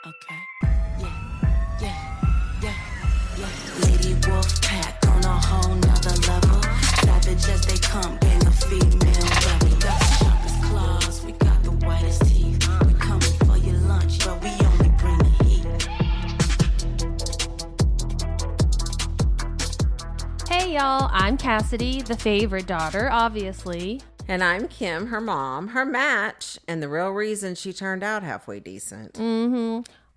Okay. Yeah. Lady Wolf Pack on a whole nother level. Savage as they come, gang of female rebel. Got the sharpest claws, we got the whitest teeth. We coming for your lunch, but we only bring the heat. Hey y'all, I'm Cassidy, the favorite daughter, obviously. And I'm Kim, her mom, her match, and the real reason she turned out halfway decent.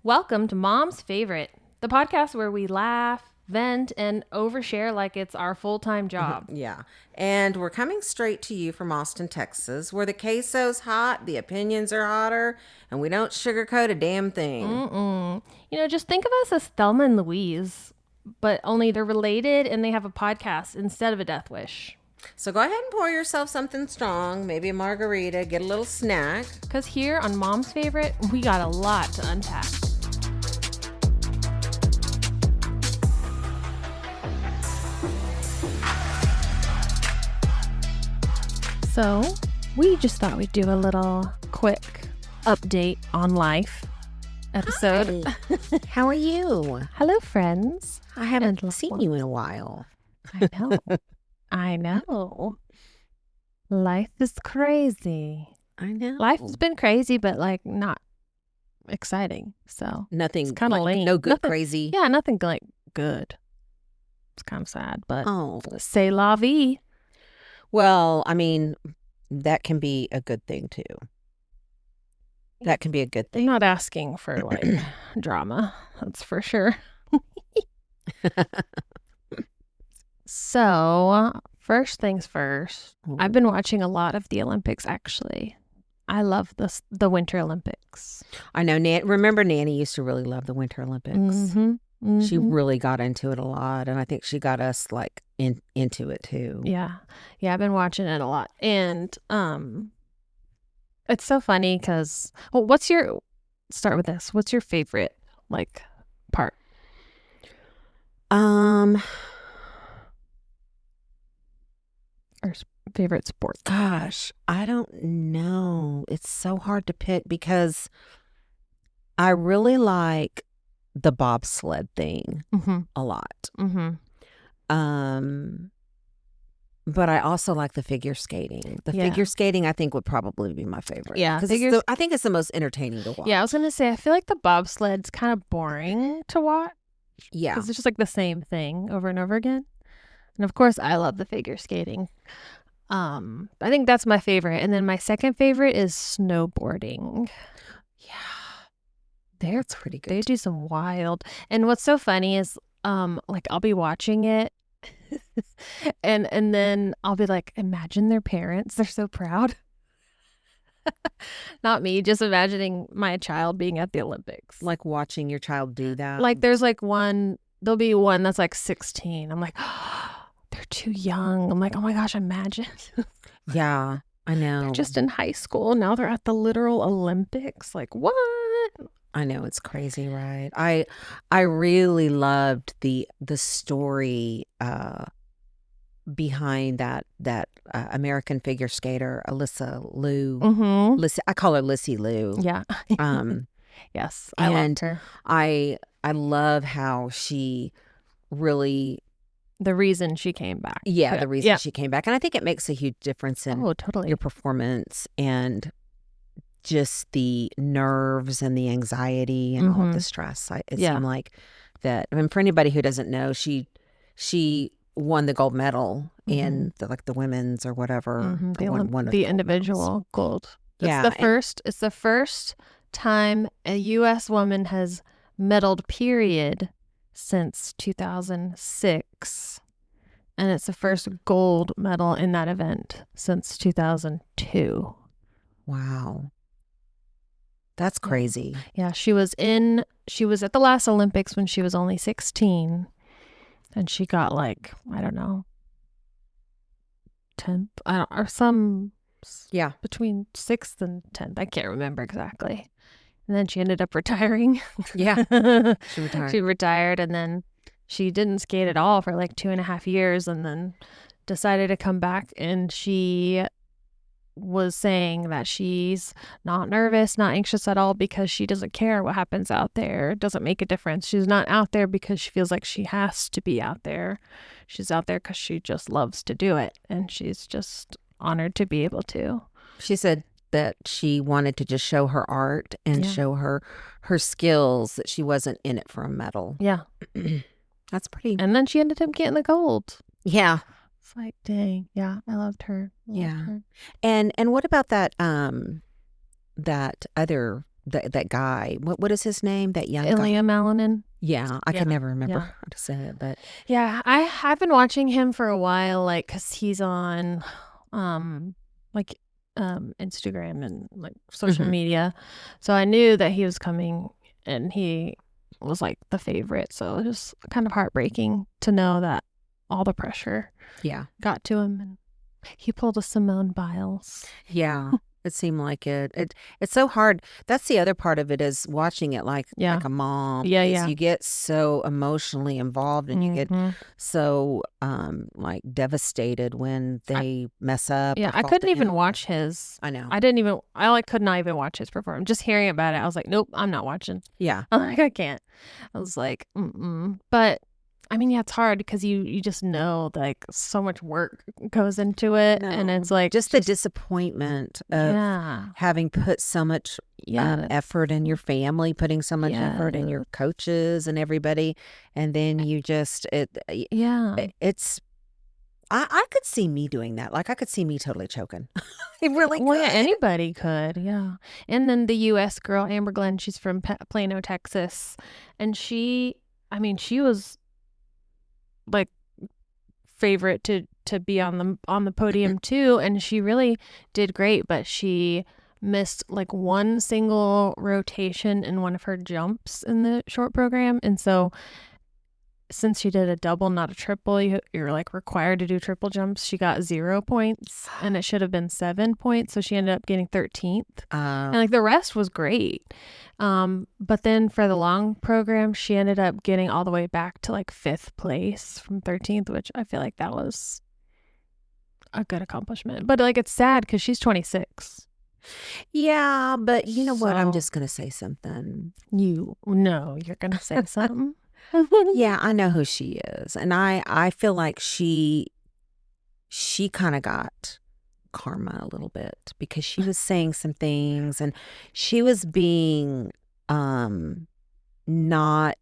Welcome to Mom's Favorite, the podcast where we laugh, vent, and overshare like it's our full-time job. Yeah. And we're coming straight to you from Austin, Texas, where the queso's hot, the opinions are hotter, and we don't sugarcoat a damn thing. You know, just think of us as Thelma and Louise, but only they're related and they have a podcast instead of a death wish. So go ahead and pour yourself something strong, maybe a margarita, get a little snack. Because here on Mom's Favorite, we got a lot to unpack. So, we just thought we'd do a little quick update on life episode. Hi. How are you? Hello, friends. I haven't And seen you in a while. I know. I know. Life is crazy. I know. Life has been crazy, but like not exciting. So Nothing it's kind of lame. No good Nothing- crazy. Yeah, nothing like good. It's kind of sad, but Oh. c'est la vie. Well, I mean, that can be a good thing too. That can be a good They're thing. not asking for like drama. That's for sure. So, first things first, I've been watching a lot of the Olympics, actually. I love the Winter Olympics. I know. Remember, Nanny used to really love the Winter Olympics. She really got into it a lot, and I think she got us like into it too. Yeah. I've been watching it a lot. And it's so funny because, well, start with this. What's your favorite, like, part? Or favorite sport? Gosh, I don't know. It's so hard to pick because I really like the bobsled thing a lot. But I also like the figure skating. The Yeah. figure skating, I think, would probably be my favorite. Yeah, because I think it's the most entertaining to watch. Yeah, I was going to say, I feel like the bobsled's kind of boring to watch. Yeah. Because it's just like the same thing over and over again. And of course, I love the figure skating. I think that's my favorite. And then my second favorite is snowboarding. Yeah. That's pretty good. They do some wild. And what's so funny is, like, I'll be watching it and then I'll be like, imagine their parents. They're so proud. Not me, just imagining my child being at the Olympics. Like watching your child do that. Like there's like there'll be one that's like 16. I'm like, oh, they're too young. I'm like, oh my gosh, imagine. Yeah, I know. They're just in high school. Now they're at the literal Olympics. Like, what? I know, it's crazy, right? I really loved the story behind that American figure skater Alyssa Liu. I call her Lissy Liu. Yeah. Yes, I loved her. I love how she really The reason she came back. Yeah, the reason she came back, and I think it makes a huge difference in totally. your performance and just the nerves and the anxiety and all of the stress. It seemed like that. I mean, for anybody who doesn't know, she won the gold medal in the women's or whatever. The individual gold. Yeah, It's the first time a U.S. woman has medaled, period, since 2006. And it's the first gold medal in that event since 2002. Wow. That's crazy. Yeah, she was at the last Olympics when she was only 16. And she got like, I don't know, 10th, between 6th and 10th. I can't remember exactly. And then she ended up retiring. Yeah. She retired. She retired, and then she didn't skate at all for like 2.5 years, and then decided to come back, and she was saying that she's not nervous, not anxious at all because she doesn't care what happens out there. It doesn't make a difference. She's not out there because she feels like she has to be out there. She's out there because she just loves to do it. And she's just honored to be able to. She said that she wanted to just show her art and show her skills, that she wasn't in it for a medal. Yeah. That's pretty. And then she ended up getting the gold. Yeah. It's like, dang. Yeah, I loved her. Her. And what about that that other that guy? What is his name? That young Ilya guy? Malanin. Yeah, I could never remember how to say it, but I've been watching him for a while, like, cause he's on, Instagram and like social media, so I knew that he was coming, and he was like the favorite. So it was kind of heartbreaking to know that all the pressure got to him, and he pulled a Simone Biles. Yeah. It seemed like it. It's so hard. That's the other part of it, is watching it like a mom. Yeah. You get so emotionally involved, and you get so like devastated when they mess up. Yeah, I couldn't even watch his. I know. I could not even watch his performance. Just hearing about it, I was like, nope, I'm not watching. Yeah. I'm like, I can't. I was like, But I mean, yeah, it's hard because you just know, like, so much work goes into it, and it's like just the disappointment of having put so much effort in your family, putting so much effort in your coaches and everybody, and then you just it's. I could see me doing that. Like, I could see me totally choking. It really could. Well, yeah, anybody could, yeah. And then the U.S. girl, Amber Glenn, she's from Plano, Texas, and she was like favorite to be on the podium too, and she really did great, but she missed like one single rotation in one of her jumps in the short program, and so since she did a double, not a triple, you're like required to do triple jumps. She got 0 points, and it should have been 7 points, so she ended up getting 13th. And like the rest was great. But then for the long program, she ended up getting all the way back to like 5th place from 13th, which I feel like that was a good accomplishment. But like, it's sad because she's 26. Yeah, but you know what? I'm just gonna say something. You're gonna say something. Yeah, I know who she is, and I feel like she kind of got karma a little bit, because she was saying some things, and she was being not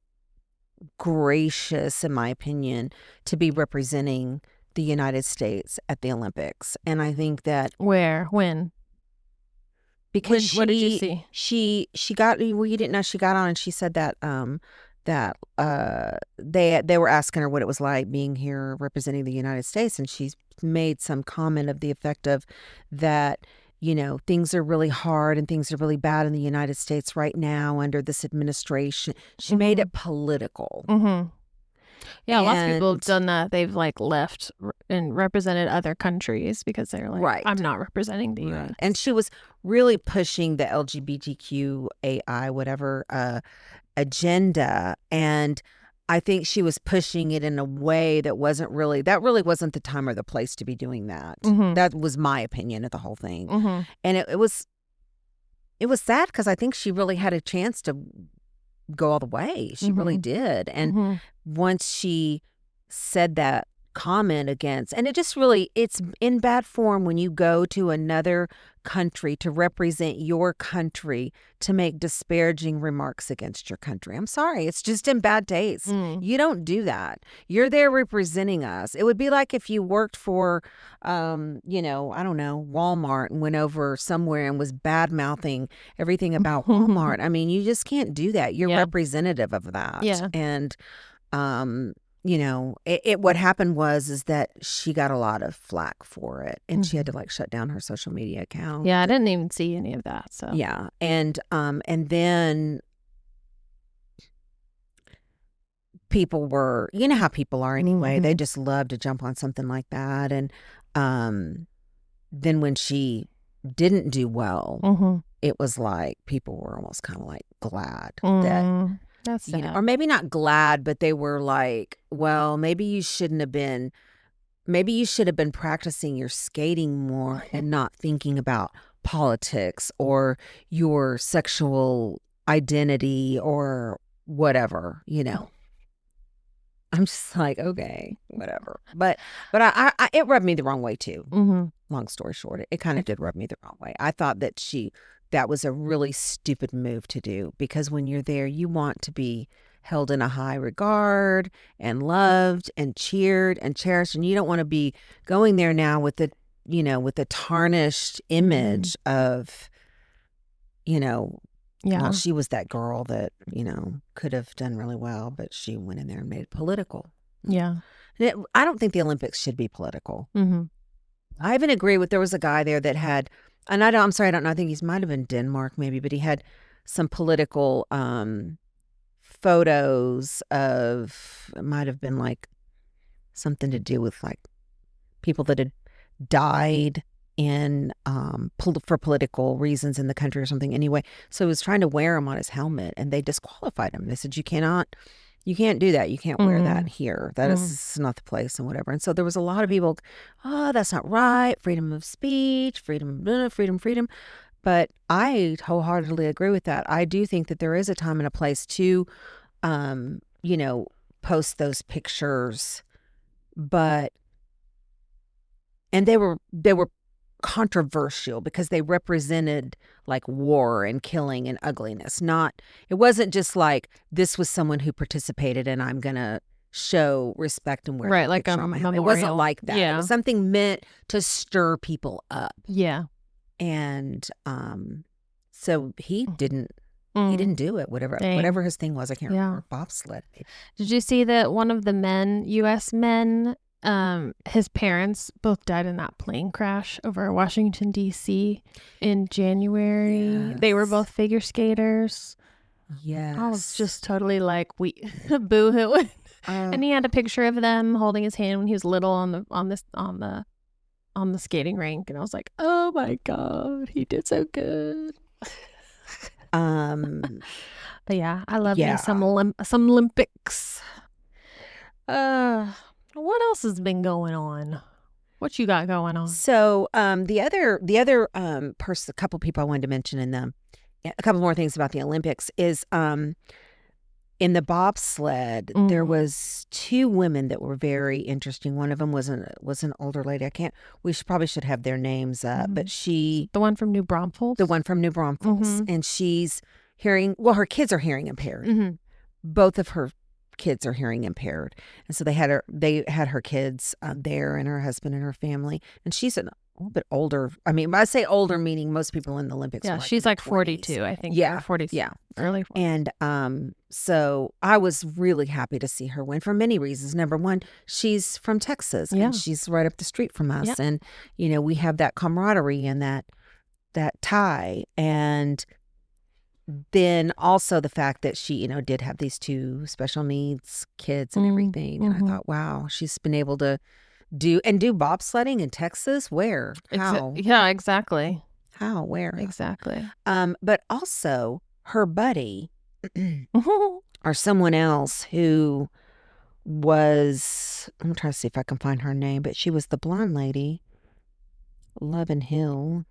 gracious, in my opinion, to be representing the United States at the Olympics. And I think that when because what did you see? She got, well, you didn't know, she got on and she said that they were asking her what it was like being here representing the United States, and she's made some comment of the effect of that, things are really hard and things are really bad in the United States right now under this administration. She made it political. Yeah, lots of people have done that. They've like left and represented other countries because they're like, I'm not representing the U.S. And she was really pushing the LGBTQAI whatever agenda, and I think she was pushing it in a way that really wasn't the time or the place to be doing that. That was my opinion of the whole thing. And it was sad, because I think she really had a chance to go all the way. She really did. And once she said that comment against, and it's in bad form when you go to another country to represent your country to make disparaging remarks against your country. I'm sorry, it's just in bad taste. You don't do that. You're there representing us. It would be like if you worked for I don't know, Walmart, and went over somewhere and was bad mouthing everything about Walmart. I mean, you just can't do that. You're representative of that. And what happened is that she got a lot of flack for it, and she had to like shut down her social media account. Yeah, I didn't even see any of that. So yeah, and then people were, you know how people are anyway. They just love to jump on something like that, and then when she didn't do well, it was like people were almost kind of like glad that. That's sad. Or maybe not glad, but they were like, well, maybe you shouldn't have been maybe you should have been practicing your skating more and not thinking about politics or your sexual identity or whatever, I'm just like, okay, whatever. But I it rubbed me the wrong way too. Mm-hmm. Long story short, it kind of did rub me the wrong way. I thought that was a really stupid move to do, because when you're there, you want to be held in a high regard and loved and cheered and cherished, and you don't want to be going there now with the tarnished image of, well, she was that girl that, could have done really well, but she went in there and made it political. Yeah. I don't think the Olympics should be political. Mm-hmm. I even agree with, there was a guy there that had, and I'm sorry, I don't know, I think he might have been Denmark maybe, but he had some political photos of, it might have been like something to do with like people that had died in for political reasons in the country or something anyway. So he was trying to wear them on his helmet, and they disqualified him. They said, you can't do that. You can't wear that here. That is not the place and whatever. And so there was a lot of people, oh, that's not right. Freedom of speech, freedom. But I wholeheartedly agree with that. I do think that there is a time and a place to, post those pictures, and they were controversial because they represented like war and killing and ugliness. It wasn't just like, this was someone who participated and I'm gonna show respect and wear right, like a on my memorial. It wasn't like that. Yeah. It was something meant to stir people up. Yeah. And so he didn't do it, whatever his thing was. I can't remember. Bobsled. Did you see that one of the U.S. men, his parents both died in that plane crash over Washington, D.C. in January? Yes. They were both figure skaters. Yes. I was just totally like, boo-hoo. And he had a picture of them holding his hand when he was little on the skating rink, and I was like, oh my God, he did so good. But yeah, I love me some Olympics. What else has been going on? What you got going on? So the other person, a couple people I wanted to mention a couple more things about the Olympics is in the bobsled, there was two women that were very interesting. One of them was an older lady. We should have their names up, but the one from New Braunfels? The one from New Braunfels. And she's her kids are hearing impaired. Both of her kids are hearing impaired. And so they had her kids there, and her husband and her family. And she's a little bit older. I mean, I say older, meaning most people in the Olympics. Yeah, she's like 42, I think. Yeah. 42. Yeah. Early 40s. And so I was really happy to see her win for many reasons. Number one, she's from Texas, and she's right up the street from us. Yeah. And, we have that camaraderie and that tie. And then also the fact that she, did have these two special needs kids and everything. And I thought, wow, she's been able to do bobsledding in Texas. Where? How? Yeah, exactly. How? Where? Exactly. But also her buddy or someone else who was, I'm trying to see if I can find her name, but she was the blonde lady, Lovin Hill.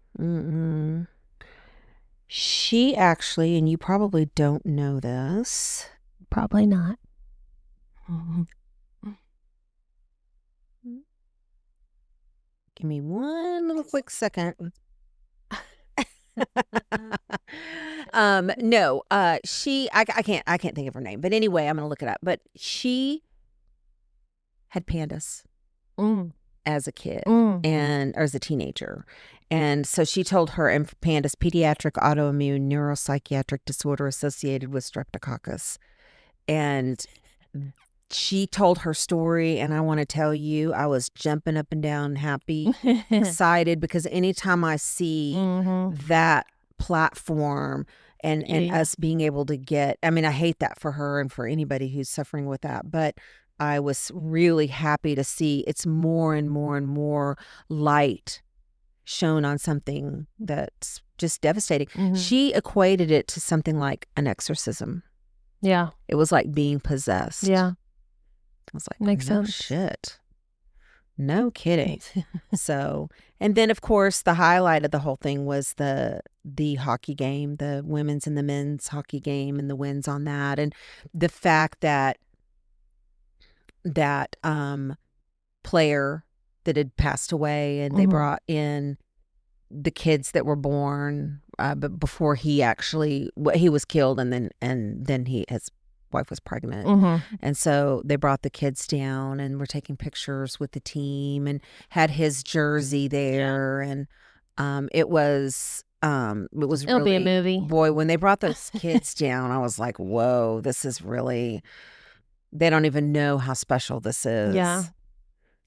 She actually, and you probably don't know this. Probably not. Give me one little quick second. No, she, I can't think of her name, but anyway, I'm going to look it up. But she had pandas as a kid or as a teenager. And so she told her pandas pediatric autoimmune neuropsychiatric disorder associated with streptococcus. And she told her story, and I want to tell you, I was jumping up and down, happy, excited, because anytime I see that platform and us being able to get, I mean, I hate that for her and for anybody who's suffering with that, but I was really happy to see it's more and more and more light shown on something that's just devastating. She equated it to something like an exorcism. Yeah. It was like being possessed. Yeah. I was like, makes no sense. shit. No kidding. So, and then of course the highlight of the whole thing was the hockey game, the women's and the men's hockey game, and the wins on that, and the fact that player that had passed away, and they brought in the kids that were born, but before he was killed, and then his wife was pregnant, and so they brought the kids down and were taking pictures with the team and had his jersey there, and it was It'll really, be a movie. Boy, when they brought those kids down, I was like, whoa, this is really, they don't even know how special this is.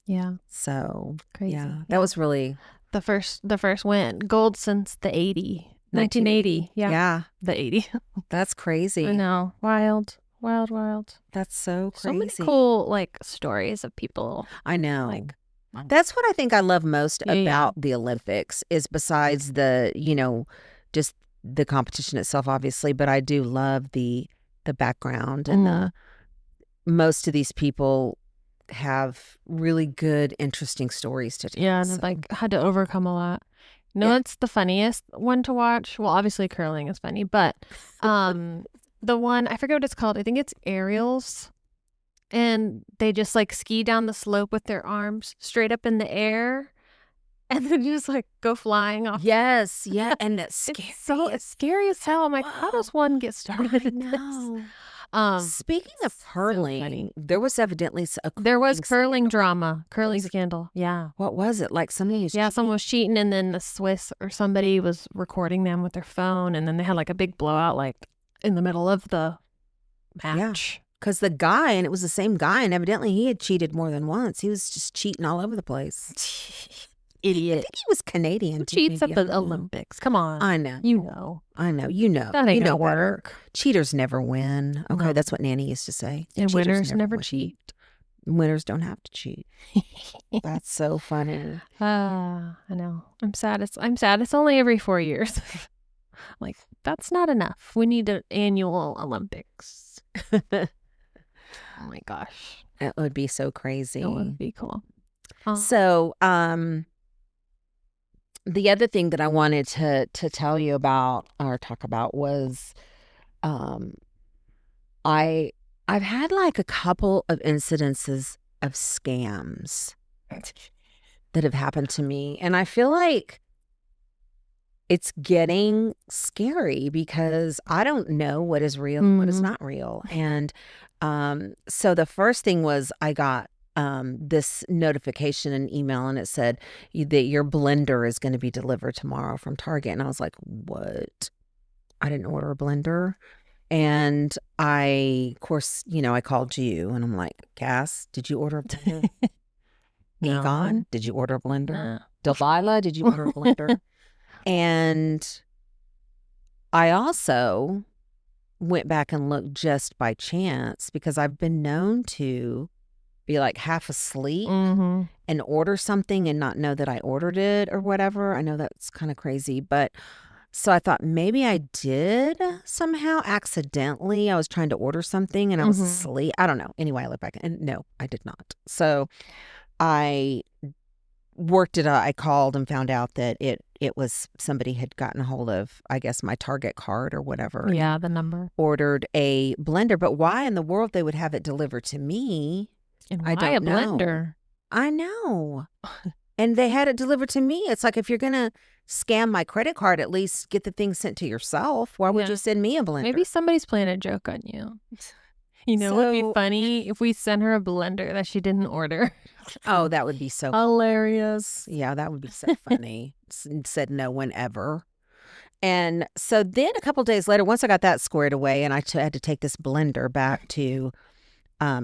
Yeah. So Crazy. yeah, that was really the first win. Gold since the 1980. Yeah. The 80. That's crazy. I know. Wild. That's so crazy. So many cool like stories of people. I know. Like, that's what I think I love most about the Olympics, is besides the, just the competition itself, obviously, but I do love the background, and most of these people have really good, interesting stories to tell. Yeah, and like had to overcome a lot. It's the funniest one to watch. Well, obviously curling is funny, but the one, I forget what it's called. I think it's aerials. And they just like ski down the slope with their arms straight up in the air, and then just like go flying off. Yes, yeah, and it's scary. It's scary as hell. I'm like, how does one get started? I know. Speaking of curling, there was evidently curling drama, curling scandal. Yeah. What was it? Like somebody someone was cheating, and then the Swiss or somebody was recording them with their phone, and then they had like a big blowout like in the middle of the match. Yeah. Because the guy, and it was the same guy, and evidently he had cheated more than once. He was just cheating all over the place. Idiot. I think he was Canadian. Who cheats at the Olympics? Come on. I know. I know. That ain't gonna work. Cheaters never win. Okay, that's what Nanny used to say. And winners never cheat. Winners don't have to cheat. That's so funny. I know. I'm sad. It's only every 4 years. Like, that's not enough. We need an annual Olympics. Oh my gosh. It would be so crazy. It would be cool. So, the other thing that I wanted to tell you about or talk about was, I've had like a couple of incidences of scams that have happened to me, and I feel like it's getting scary because I don't know what is real and what is not real. And so the first thing was I got this notification, an email, and it said that your blender is going to be delivered tomorrow from Target. And I was like, what? I didn't order a blender. And of course, I called you, and I'm like, Cass, did you order a blender? No. Egon, did you order a blender? Delilah, did you order a blender? And I also went back and looked just by chance, because I've been known to be like half asleep and order something and not know that I ordered it or whatever. I know that's kind of crazy, but so I thought maybe I did somehow accidentally. I was trying to order something and I was asleep. I don't know. Anyway, I looked back and no, I did not. So I worked it out. I called and found out that it was somebody had gotten a hold of, I guess, my Target card or whatever. Yeah, the number. Ordered a blender, but why in the world they would have it delivered to me? And why I don't a know. blender? I know. And they had it delivered to me. It's like, if you're going to scam my credit card, at least get the thing sent to yourself. Why would you send me a blender? Maybe somebody's playing a joke on you. It would be funny if we sent her a blender that she didn't order. Oh, that would be so hilarious. Yeah, that would be so funny. Said no one ever. And so then a couple days later, once I got that squared away, and I had to take this blender back to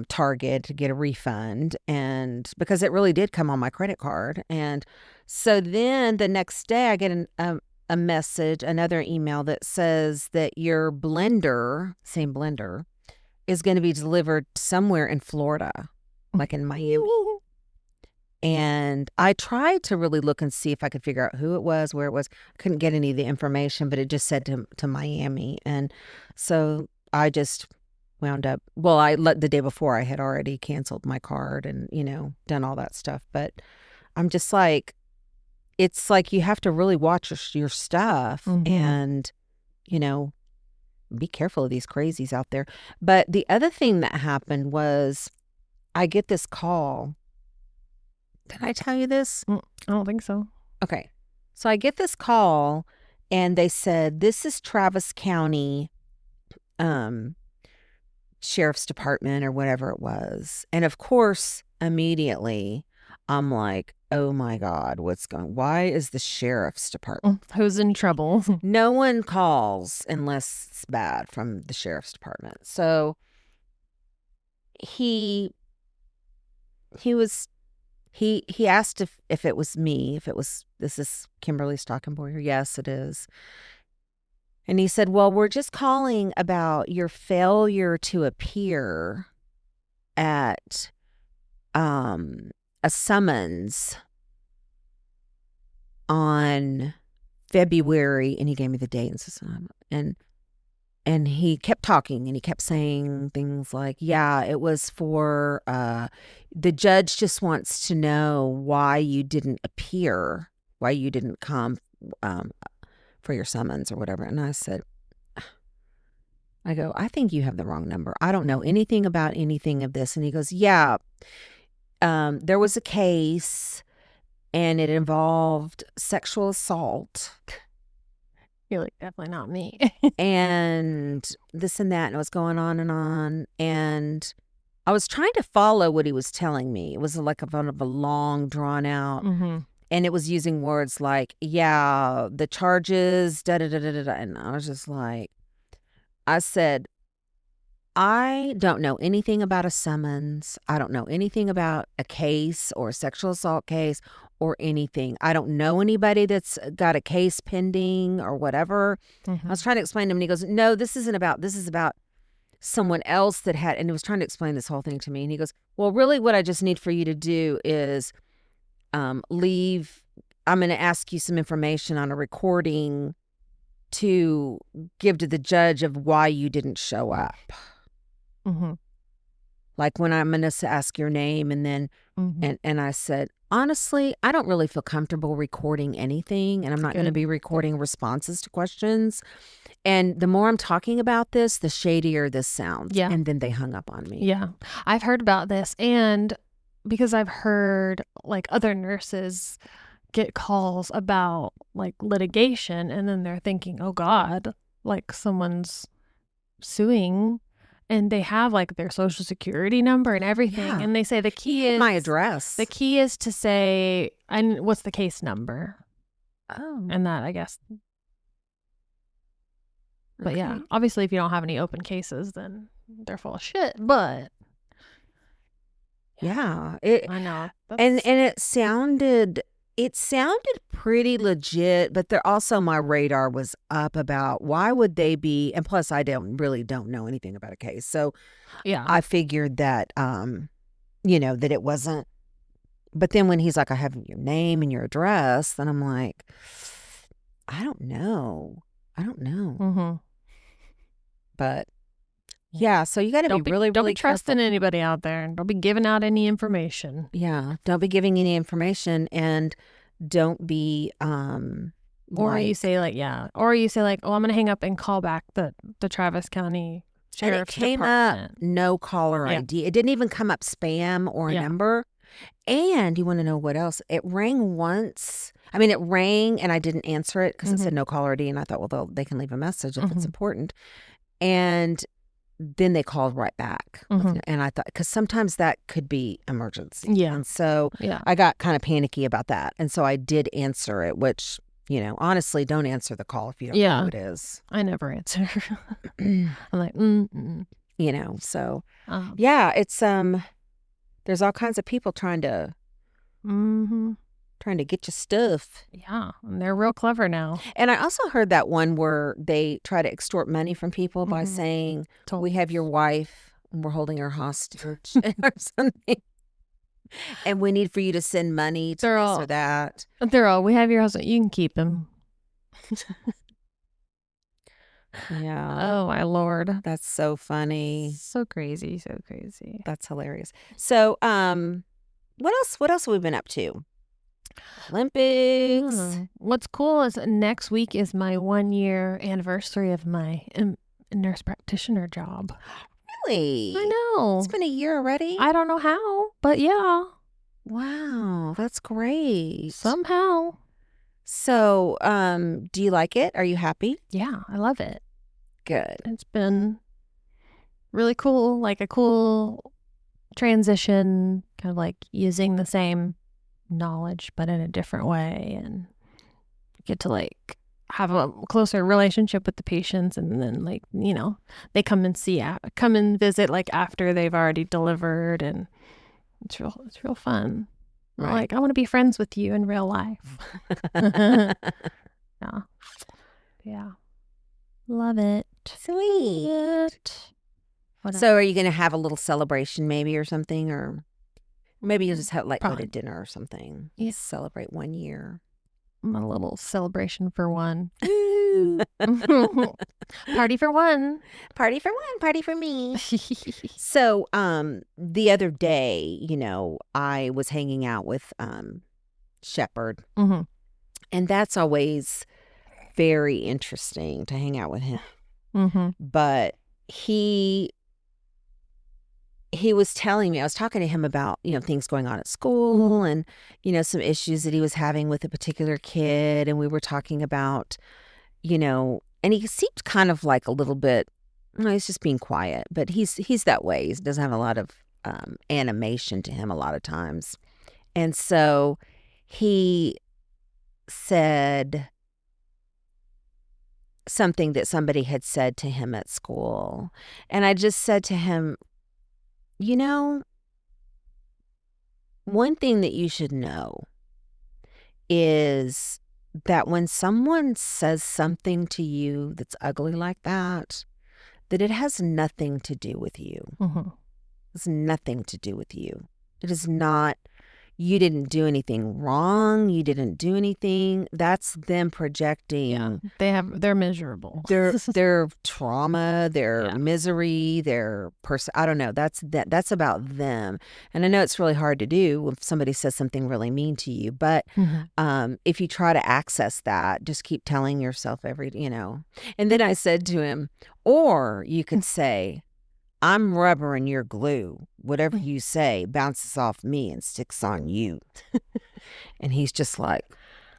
Target to get a refund, and because it really did come on my credit card. And so then the next day I get a message, another email that says that your blender, same blender, is going to be delivered somewhere in Florida, like in Miami. And I tried to really look and see if I could figure out who it was, where it was. I couldn't get any of the information, but it just said to Miami. And so I just wound up, the day before I had already canceled my card and, done all that stuff. But I'm just like, it's like you have to really watch your stuff and, be careful of these crazies out there. But the other thing that happened was I get this call. Did I tell you this? I don't think so. Okay. So I get this call and they said, this is Travis County Sheriff's Department or whatever it was. And of course, immediately I'm like, oh my God, why is the Sheriff's Department? Who's in trouble? No one calls unless it's bad from the Sheriff's Department. So he asked if it was me, this is Kimberly Stockenboyer. Yes, it is. And he said, well, we're just calling about your failure to appear at a summons on February, and he gave me the date and he kept talking and he kept saying things like, yeah, it was for the judge just wants to know why you didn't appear, why you didn't come for your summons or whatever. And I go, I think you have the wrong number. I don't know anything about anything of this. And he goes, yeah, there was a case and it involved sexual assault. You're like, definitely not me. And this and that, and it was going on. And I was trying to follow what he was telling me. It was like a long, drawn out, and it was using words like, yeah, the charges, da-da-da-da-da. And I was just like, I said, I don't know anything about a summons. I don't know anything about a case or a sexual assault case or anything. I don't know anybody that's got a case pending or whatever. I was trying to explain to him, and he goes, no, this is about someone else that had, and he was trying to explain this whole thing to me. And he goes, well, really what I just need for you to do is leave. I'm going to ask you some information on a recording to give to the judge of why you didn't show up. Like when I'm going to ask your name and then, and I said, honestly, I don't really feel comfortable recording anything, and I'm not going to be recording responses to questions. And the more I'm talking about this, the shadier this sounds. Yeah. And then they hung up on me. Yeah. I've heard about this, and because I've heard like other nurses get calls about like litigation, and then they're thinking, oh God, like someone's suing. And they have like their social security number and everything. Yeah. And they say the key is my address. The key is to say, and what's the case number? Oh. And that, I guess. But yeah, obviously if you don't have any open cases, then they're full of shit. But yeah, I know. And it sounded pretty legit, but there also my radar was up about why would they be, and plus I don't know anything about a case. So yeah, I figured that, that it wasn't, but then when he's like, I have your name and your address, then I'm like, I don't know. But yeah, so you got to be really don't be trusting careful. anybody out there, and don't be giving out any information. Yeah, don't be giving any information, and don't be or you say like, oh, I'm gonna hang up and call back the Travis County Sheriff's Department. It came up no caller ID. It didn't even come up spam or a number. And you want to know what else? It rang once. I mean, it rang and I didn't answer it because it said no caller ID, and I thought, well, they can leave a message if it's important. And then they called right back. And I thought, because sometimes that could be emergency. Yeah. And so I got kind of panicky about that. And so I did answer it, which, honestly, don't answer the call if you don't know who it is. I never answer. I'm like, so yeah, it's, there's all kinds of people trying to get your stuff. Yeah, and they're real clever now. And I also heard that one where they try to extort money from people by saying, we have your wife and we're holding her hostage or something. And we need for you to send money to this or that. We have your husband. You can keep him. Yeah. Oh my Lord. That's so funny. So crazy. So crazy. That's hilarious. So, what else? What else have we been up to? Olympics. What's cool is next week is my 1-year anniversary of my nurse practitioner job. Really? I know. It's been a year already. I don't know how, but yeah. Wow, that's great. Somehow. So, do you like it? Are you happy? Yeah, I love it. Good. It's been really cool, like a cool transition, kind of like using the same knowledge but in a different way, and get to like have a closer relationship with the patients, and then like, you know, they come and visit like after they've already delivered, and it's real fun. Right. Like, I want to be friends with you in real life. Yeah. Love it. Sweet. What So, are you going to have a little celebration maybe or something? Or maybe you'll just have go Probably. to dinner or something. Yeah. Celebrate 1 year. a little celebration for one. Party for one. Party for one, party for me. So, the other day, you know, I was hanging out with Shepherd, Mm-hmm. and that's always very interesting to hang out with him. Mm-hmm. But he was telling me, I was talking to him about, you know, things going on at school and, you know, some issues that he was having with a particular kid. And we were talking about, you know, and he seemed kind of like a little bit, he's just being quiet, but he's that way. He doesn't have a lot of animation to him a lot of times. And so he said something that somebody had said to him at school. And I just said to him, you know, one thing that you should know is that when someone says something to you that's ugly like that it has nothing to do with you. Mm-hmm. It's nothing to do with you. It is not, you didn't do anything wrong. You didn't do anything. That's them projecting. Yeah. They're miserable. Their trauma, their Yeah. misery, their person. I don't know. That's about them. And I know it's really hard to do if somebody says something really mean to you. But if you try to access that, just keep telling yourself you know. And then I said to him, or you could say, I'm rubber and you're glue. Whatever you say bounces off me and sticks on you. And he's just like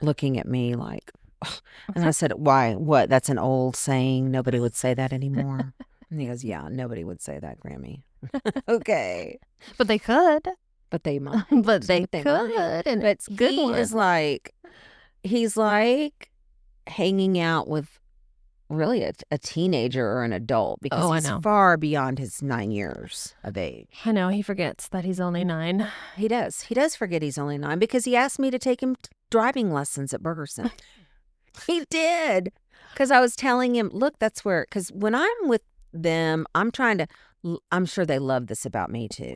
looking at me like, ugh. And I said, why? What? That's an old saying. Nobody would say that anymore. And he goes, yeah, nobody would say that, Grammy. Okay. But they could. But they might. But they might. could. And But it's good he one. is like, he's like hanging out with really a teenager or an adult because I he's know. far beyond his 9 years of age. I know, he forgets that he's only 9. He does forget he's only 9 because he asked me to take him driving lessons at Burger Center. He did. Because I was telling him, look, that's where, because when I'm with them, I'm sure they love this about me too.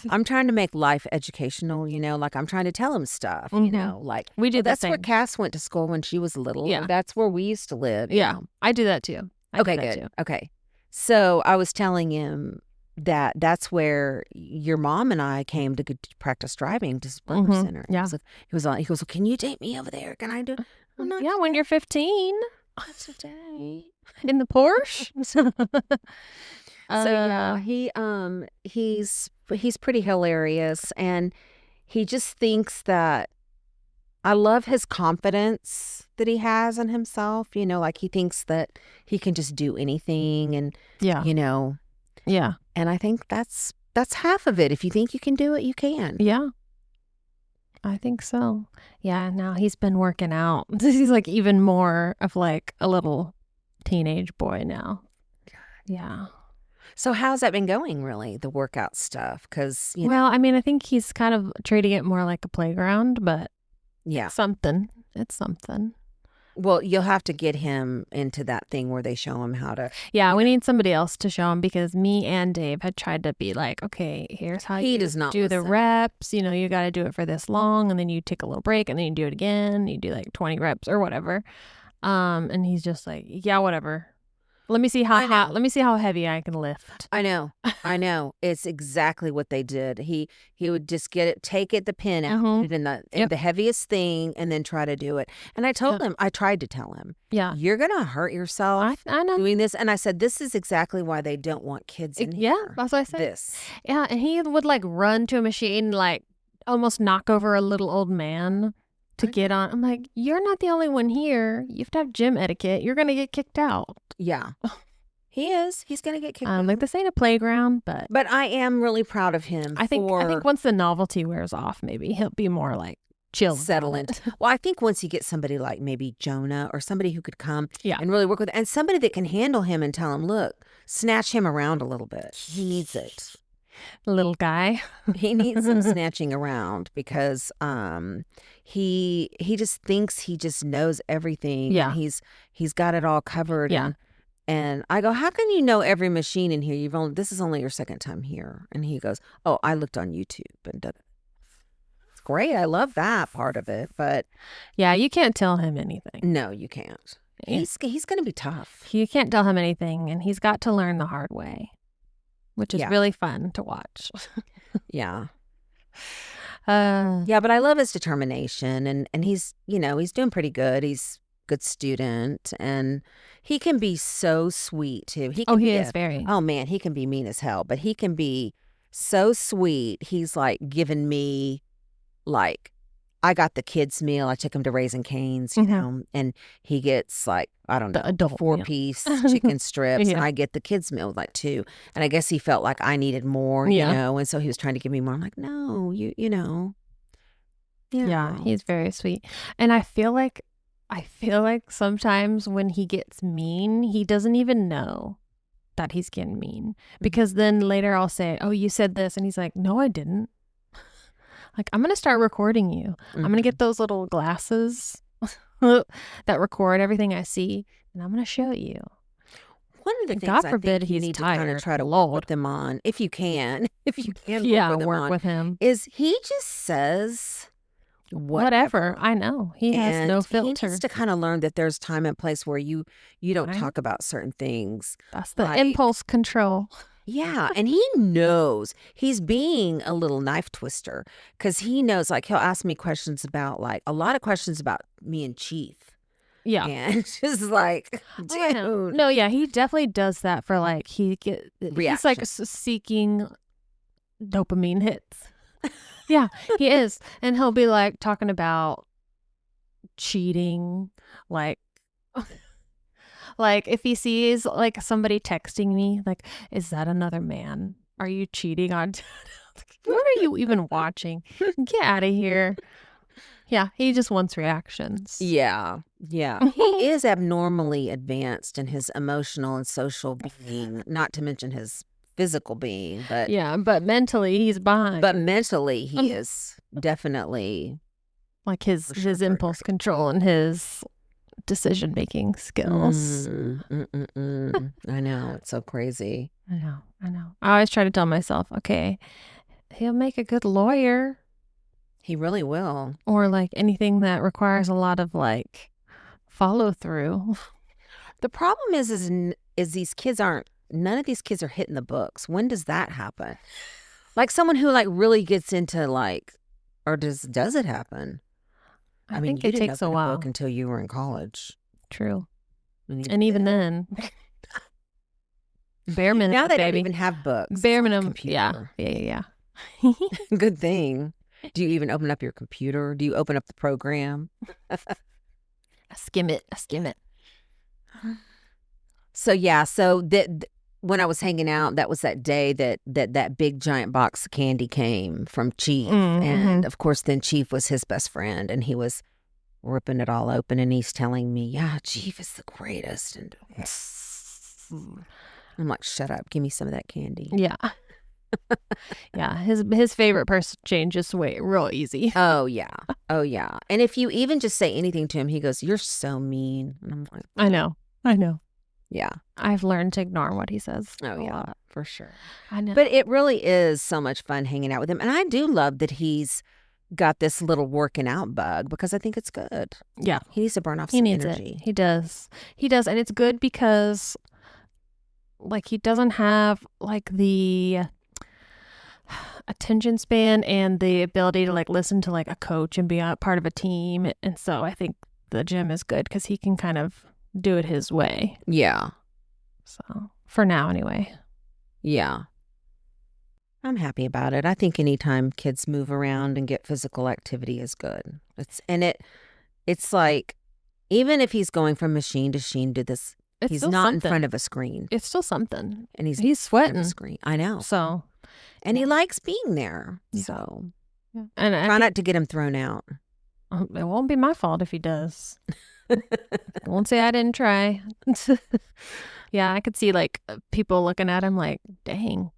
I'm trying to make life educational, you know, like I'm trying to tell them stuff, you know, like We do that's the where same. Cass went to school when she was little. Yeah. That's where we used to live. you Yeah, know. I do that too. Okay, good. Okay. So I was telling him that's where your mom and I came to practice driving to Burger Center. Yeah. So he goes, well, can you take me over there? Can I do? Yeah, when you're 15 Not today. in the Porsche. So yeah, he's pretty hilarious, and he just thinks that I love his confidence that he has in himself. You know, like he thinks that he can just do anything, and Yeah. you know, Yeah. and I think that's half of it. If you think you can do it, you can. Yeah. I think so. Yeah, now he's been working out. He's like even more of like a little teenage boy now. Yeah. So how's that been going, really, the workout stuff? Because, you know, Well, I mean, I think he's kind of treating it more like a playground, but yeah. something. It's something. Well, you'll have to get him into that thing where they show him how to. Yeah, we need somebody else to show him because me and Dave had tried to be like, okay, here's how He you does not do the listen. reps. You know, you got to do it for this long, and then you take a little break, and then you do it again. You do like 20 reps or whatever. And he's just like, yeah, whatever. Let me see how hot. Let me see how heavy I can lift. I know. It's exactly what they did. He would just take the pin out, put it in the heaviest thing, and then try to do it. And I told him, I tried to tell him, you're gonna hurt yourself I know. doing this. And I said, this is exactly why they don't want kids in here. Yeah, that's what I said. This. Yeah, and he would like run to a machine, like almost knock over a little old man to get on. I'm like, you're not the only one here. You have to have gym etiquette. You're gonna get kicked out. Yeah. He is. He's gonna get kicked out. Like this ain't a playground, but I am really proud of him. I think once the novelty wears off, maybe he'll be more like chill, settle in. Well, I think once you get somebody like maybe Jonah or somebody who could come and really work with, and somebody that can handle him and tell him, look, snatch him around a little bit. He needs it. Little guy. He needs some snatching around because he just thinks he just knows everything. Yeah. And he's got it all covered. Yeah. And I go, how can you know every machine in here? This is only your second time here. And he goes, oh, I looked on YouTube and did it. It's great. I love that part of it. But yeah, you can't tell him anything. No, you can't. He's going to be tough. You can't tell him anything, and he's got to learn the hard way, which is really fun to watch. Yeah. But I love his determination, and he's doing pretty good. He's good student, and he can be so sweet too. He is very. Oh man, he can be mean as hell, but he can be so sweet. He's like giving me, like, I got the kids' meal. I took him to Raising Cane's, you know, and he gets like, I don't know, the adult 4-piece chicken strips, and I get the kids' meal like 2. And I guess he felt like I needed more, you know, and so he was trying to give me more. I'm like, no, you know. Yeah, he's very sweet, and I feel like sometimes when he gets mean, he doesn't even know that he's getting mean, because then later I'll say, oh, you said this, and he's like, no, I didn't. Like, I'm going to start recording you. I'm going to get those little glasses that record everything I see, and I'm going to show you. One of the things God forbid he's need tired, to kind of try to work them on, if you can work with him, is he just says whatever. I know. He has no filter. He needs to kind of learn that there's time and place where you don't talk about certain things. That's the impulse control. Yeah, and he knows he's being a little knife twister, because he knows, like, he'll ask me questions about, like, a lot of questions about me and Chief. Yeah. And just like, dude. No, yeah, he definitely does that for, like, he's like seeking dopamine hits. Yeah, he is. And he'll be like talking about cheating, like if he sees like somebody texting me, like, is that another man? Are you cheating on? What are you even watching? Get out of here. Yeah, he just wants reactions. Yeah. He is abnormally advanced in his emotional and social being, not to mention his physical being, but but mentally he's behind. But mentally he is definitely, like, his impulse control and his decision-making skills. I know, it's so crazy. I know. I always try to tell myself, okay, he'll make a good lawyer. He really will. Or like anything that requires a lot of like follow through. The problem is these kids none of these kids are hitting the books. When does that happen? Like someone who like really gets into like, or does it happen? I mean, think it takes a while. Book until you were in college. True. And even then, bare minimum. Now they don't even have books. Bare minimum. Computer. Yeah. Good thing. Do you even open up your computer? Do you open up the program? I skim it. So yeah, when I was hanging out, that was that day that big giant box of candy came from Chief. And of course then Chief was his best friend, and he was ripping it all open, and he's telling me, yeah, Chief is the greatest. And I'm like, shut up, give me some of that candy. Yeah. Yeah, his favorite person changes real easy. Oh yeah. And if you even just say anything to him, he goes, you're so mean. And I'm like, I know. Yeah. I've learned to ignore what he says. Oh yeah, for sure. I know. But it really is so much fun hanging out with him. And I do love that he's got this little working out bug, because I think it's good. Yeah. He needs to burn off some energy. He does. And it's good because like, he doesn't have like the attention span and the ability to like listen to like a coach and be a part of a team. And so I think the gym is good because he can kind of do it his way. Yeah. So for now, anyway. Yeah. I'm happy about it. I think anytime kids move around and get physical activity is good. It's like, even if he's going from machine to machine to this, It's he's still not something. in front of a screen. It's still something. And he's He's in front of sweating. a screen. I know. So. And he likes being there. Yeah. So Yeah. And try not to get him thrown out. It won't be my fault if he does. I won't say I didn't try. Yeah, I could see like people looking at him like, dang,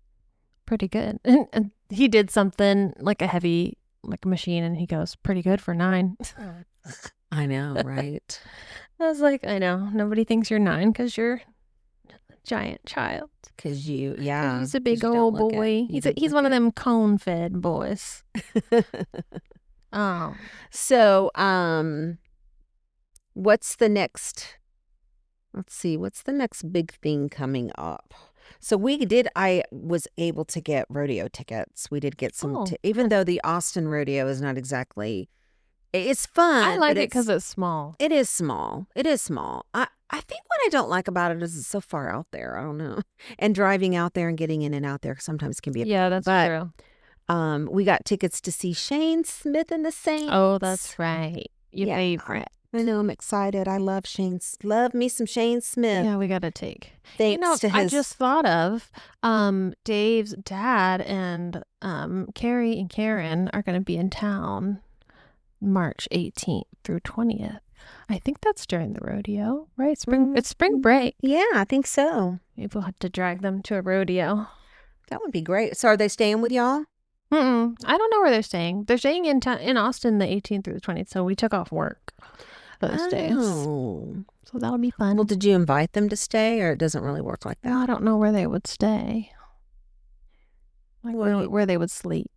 pretty good. And he did something like a heavy like machine and he goes, pretty good for 9. I know, right? I was like, I know. Nobody thinks you're 9 because you're a giant child. Because yeah. He's a big 'cause you don't old look it. boy. You don't He's look one of it. them cone-fed boys. Oh. So, what's the next? Let's see. What's the next big thing coming up? So I was able to get rodeo tickets. We did get some, Oh. even though the Austin rodeo is not exactly, it's fun. I like but it because it's small. It is small. It is small. I think what I don't like about it is it's so far out there. I don't know. And driving out there and getting in and out there sometimes can be Yeah, that's true. we got tickets to see Shane Smith and the Saints. Oh, that's right. Your Yeah. favorite. I know. I'm excited. I love love me some Shane Smith. Yeah, we got to take. Thanks to I his. just thought of Dave's dad and Carrie and Karen are going to be in town March 18th through 20th. I think that's during the rodeo, right? It's spring break. Yeah, I think so. Maybe we'll have to drag them to a rodeo. That would be great. So are they staying with y'all? I don't know where they're staying. They're staying in Austin the 18th through the 20th, so we took off work those days. Oh. So that'll be fun. Well, did you invite them to stay, or it doesn't really work like that? No, I don't know where they would stay. Like Well, where they would sleep.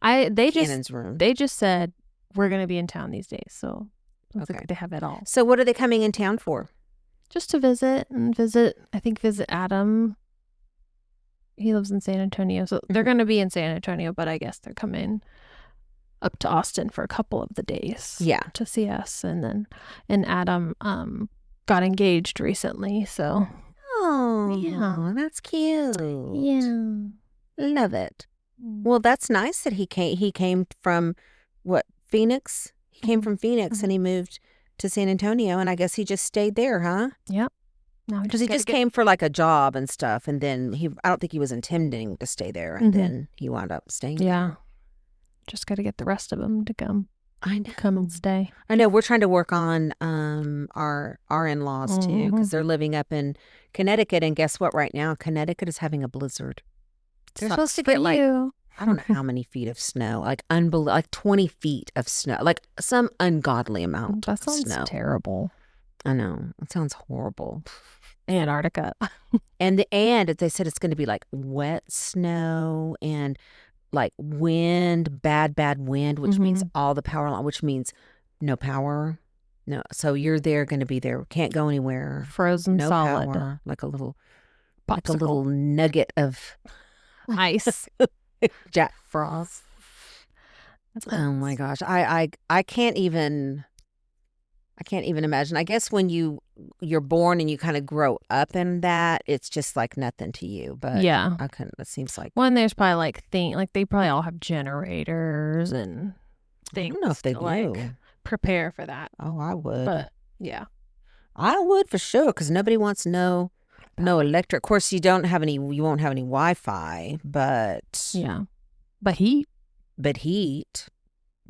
Cannon's room. They just said we're going to be in town these days, so looks Okay. like they have it all. So what are they coming in town for? Just to visit. I think visit Adam. He lives in San Antonio, so they're going to be in San Antonio, but I guess they're coming up to Austin for a couple of the days. Yeah. To see us, and Adam got engaged recently, so Oh, Yeah. that's cute. yeah. Love it. Well, that's nice that he came from what, Phoenix? He came from Phoenix and he moved to San Antonio, and I guess he just stayed there, huh? Yep. No, Because he just came for like a job and stuff, and then I don't think he was intending to stay there, and then he wound up staying there. Yeah. Just got to get the rest of them to come and stay. I know. We're trying to work on our in-laws too, because they're living up in Connecticut, and guess what? Right now, Connecticut is having a blizzard. They're supposed to get like, I don't know how many feet of snow, like like 20 feet of snow, like some ungodly amount That of sounds snow. terrible. I know. It sounds horrible. Antarctica. And they said it's going to be like wet snow and like wind, bad wind, which means all the power line, which means no power. No. So you're going to be there. Can't go anywhere. Frozen No solid. power. Like a little Popsicle. nugget of Ice. Jack Frost. Oh my gosh. I can't even imagine. I guess when you're born and you kind of grow up in that, it's just like nothing to you. But Yeah. it seems like, One, there's probably like they probably all have generators and things. I don't know if they to, do. like, prepare for that. Oh, I would. But yeah. I would for sure, because nobody wants no electric. Of course, you won't have any Wi-Fi, but Yeah. But heat. heat.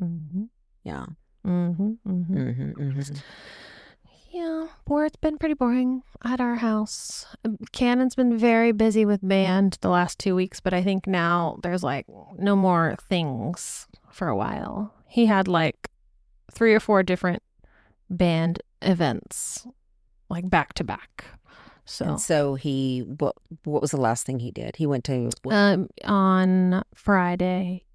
Mm-hmm. Yeah. Mm-hmm. Mm-hmm. Mm-hmm, mm-hmm. Yeah. It's been pretty boring at our house. Cannon's been very busy with band the last 2 weeks, but I think now there's like no more things for a while. He had like 3 or 4 different band events, like back to back. So, And so what was the last thing he did? He went to on Friday.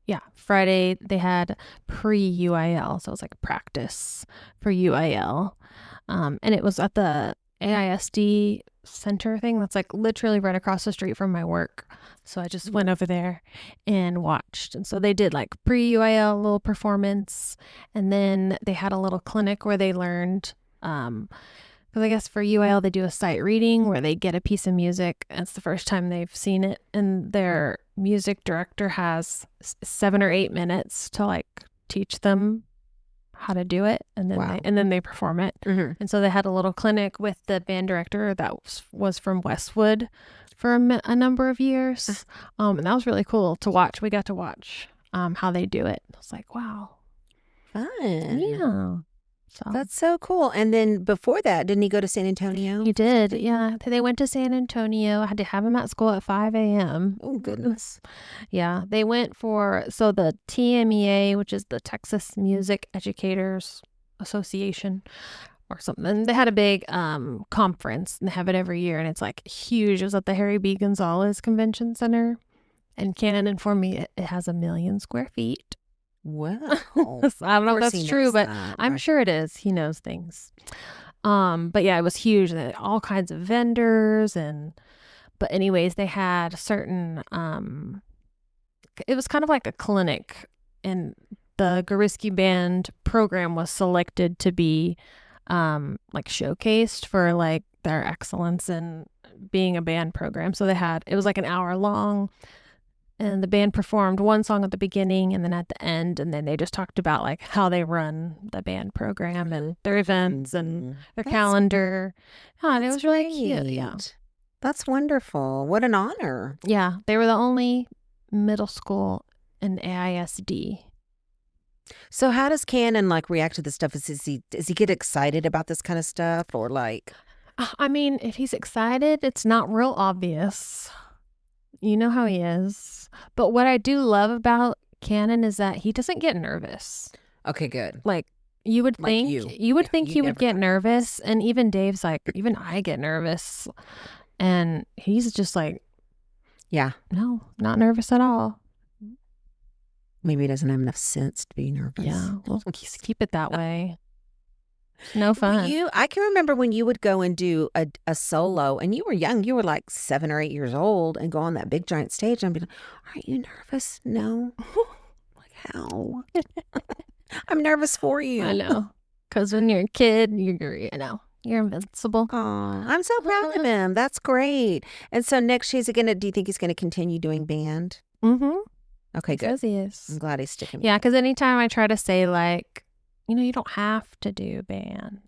Yeah, Friday they had pre-UIL, so it was like a practice for UIL. And it was at the AISD center thing that's like literally right across the street from my work. So I just went over there and watched. And so they did like pre-UIL little performance, and then they had a little clinic where they learned, because I guess for UIL they do a sight reading where they get a piece of music. It's the first time they've seen it, and their music director has 7 or 8 minutes to like teach them how to do it, and then they perform it. And so they had a little clinic with the band director that was from Westwood for a number of years, and that was really cool to watch. We got to watch how they do it. I was like, wow, Fun. yeah. So That's so cool. And then before that, didn't he go to San Antonio? he did, yeah. They went to San Antonio. I had to have him at school at 5 a.m. Oh, goodness. Yeah, they went for, so the TMEA, which is the Texas Music Educators Association or something. They had a big conference, and they have it every year, and it's like huge. It was at the Harry B. Gonzalez Convention Center, and Cannon informed me it has 1 million square feet. Wow. So I don't know if course that's he true, knows but that, I'm right. sure it is. He knows things. But yeah, it was huge. They had all kinds of vendors, but anyways, they had certain, it was kind of like a clinic, and the Goriski Band program was selected to be like showcased for like their excellence in being a band program. So it was like an hour long, and the band performed one song at the beginning and then at the end, and then they just talked about like how they run the band program and their events and their calendar. And it was really cute. Yeah. That's wonderful. What an honor. Yeah. They were the only middle school in AISD. So how does Cannon like react to this stuff? Does he get excited about this kind of stuff, or like? I mean, if he's excited, it's not real obvious. You know how he is. But what I do love about Cannon is that he doesn't get nervous. Okay, good. Like you would Like think, you would think he would never get got nervous. And even Dave's like, even I get nervous. And he's just like, Yeah. no, not nervous at all. Maybe he doesn't have enough sense to be nervous. Yeah, well, keep it that way. No fun. I can remember when you would go and do a solo, and you were young. You were like 7 or 8 years old, and go on that big giant stage. And I'd be like, "Aren't you nervous?" No. Like how? I'm nervous for you. I know, because when you're a kid, you're invincible. Oh, I'm so proud of him. That's great. And so next, do you think he's gonna continue doing band? Mm-hmm. Okay, He good. says he is. I'm glad he's sticking. Yeah, because anytime I try to say like, you don't have to do band,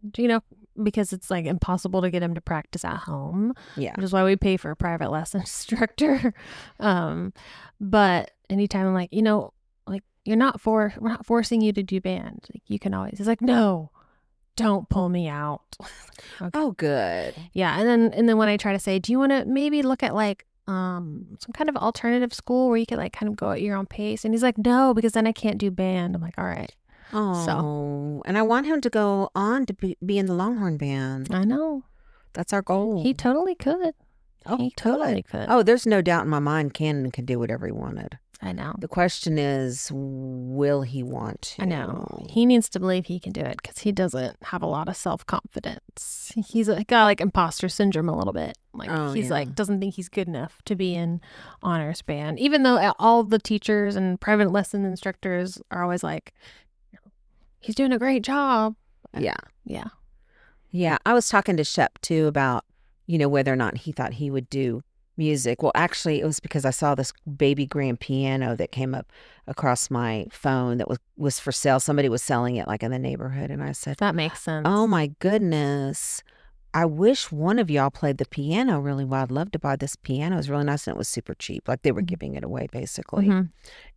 because it's like impossible to get him to practice at home. Yeah. Which is why we pay for a private lesson instructor. But anytime I'm like, like we're not forcing you to do band. Like you can always. He's like, no, don't pull me out. Okay. Oh, good. Yeah, and then when I try to say, do you want to maybe look at like some kind of alternative school where you could like kind of go at your own pace? And he's like, no, because then I can't do band. I'm like, all right. Oh, and I want him to go on to be in the Longhorn Band. I know. That's our goal. He totally could. Oh, he totally could. Oh, there's no doubt in my mind Cannon could do whatever he wanted. I know. The question is, will he want to? I know. He needs to believe he can do it because he doesn't have a lot of self-confidence. He's got like imposter syndrome a little bit. Like like doesn't think he's good enough to be in honors band, even though all the teachers and private lesson instructors are always like, he's doing a great job. Yeah. Yeah. Yeah. I was talking to Shep too about, whether or not he thought he would do music. Well, actually, it was because I saw this baby grand piano that came up across my phone that was for sale. Somebody was selling it like in the neighborhood. And I said, that makes sense. Oh my goodness. I wish one of y'all played the piano really well. I'd love to buy this piano. It was really nice and it was super cheap. Like they were giving it away basically. Mm-hmm.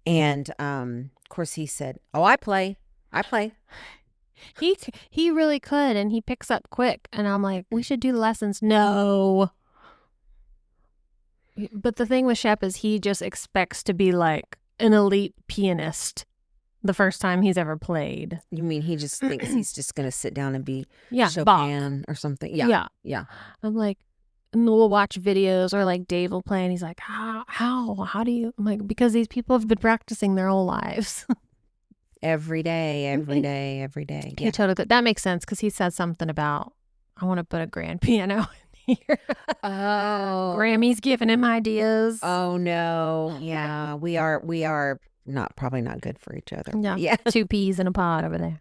And of course he said, oh, I play. He really could, and he picks up quick. And I'm like, we should do lessons. No. But the thing with Shep is he just expects to be like an elite pianist the first time he's ever played. You mean he just thinks he's just going to sit down and be Chopin Bach or something? Yeah. I'm like, and we'll watch videos, or like Dave will play, and he's like, how do you? I'm like, because these people have been practicing their whole lives. Every day. Yeah. He totally could. That makes sense because he said something about, I want to put a grand piano in Oh. Grammy's giving him ideas. Oh no. Yeah, we are probably not good for each other. Yeah. Yeah. 2 peas in a pod over there.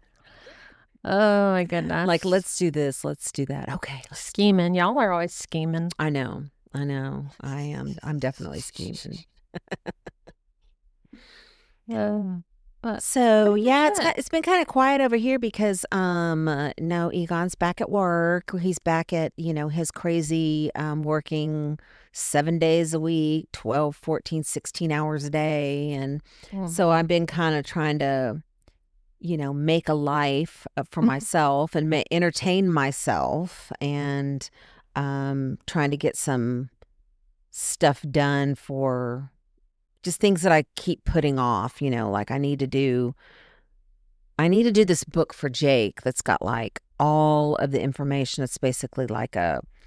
Oh my goodness. Like, let's do this, let's do that. Okay. Scheming. Y'all are always scheming. I know. I am. I'm definitely scheming. But So yeah, good. it's been kind of quiet over here because no, Egon's back at work. He's back at, his crazy working 7 days a week, 12, 14, 16 hours a day. And so I've been kind of trying to, make a life for myself and entertain myself, and trying to get some stuff done for just things that I keep putting off, like I need to do this book for Jake that's got like all of the information. It's basically like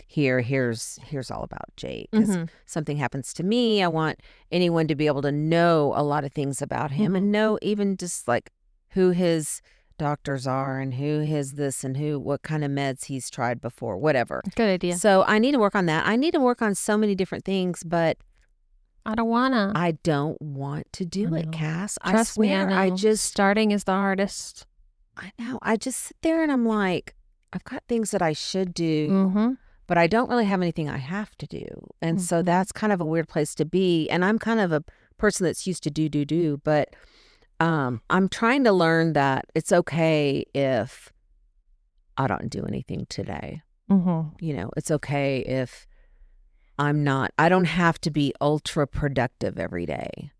here's all about Jake. 'Cause something happens to me, I want anyone to be able to know a lot of things about him and know even just like who his doctors are and who his this and what kind of meds he's tried before, whatever. Good idea. So I need to work on that. I need to work on so many different things, but I don't wanna. I don't want to do it, Cass. Trust me, I know. Starting is the hardest. I know. I just sit there and I'm like, I've got things that I should do, but I don't really have anything I have to do. And so that's kind of a weird place to be. And I'm kind of a person that's used to do, but I'm trying to learn that it's okay if I don't do anything today. It's okay if I don't have to be ultra productive every day.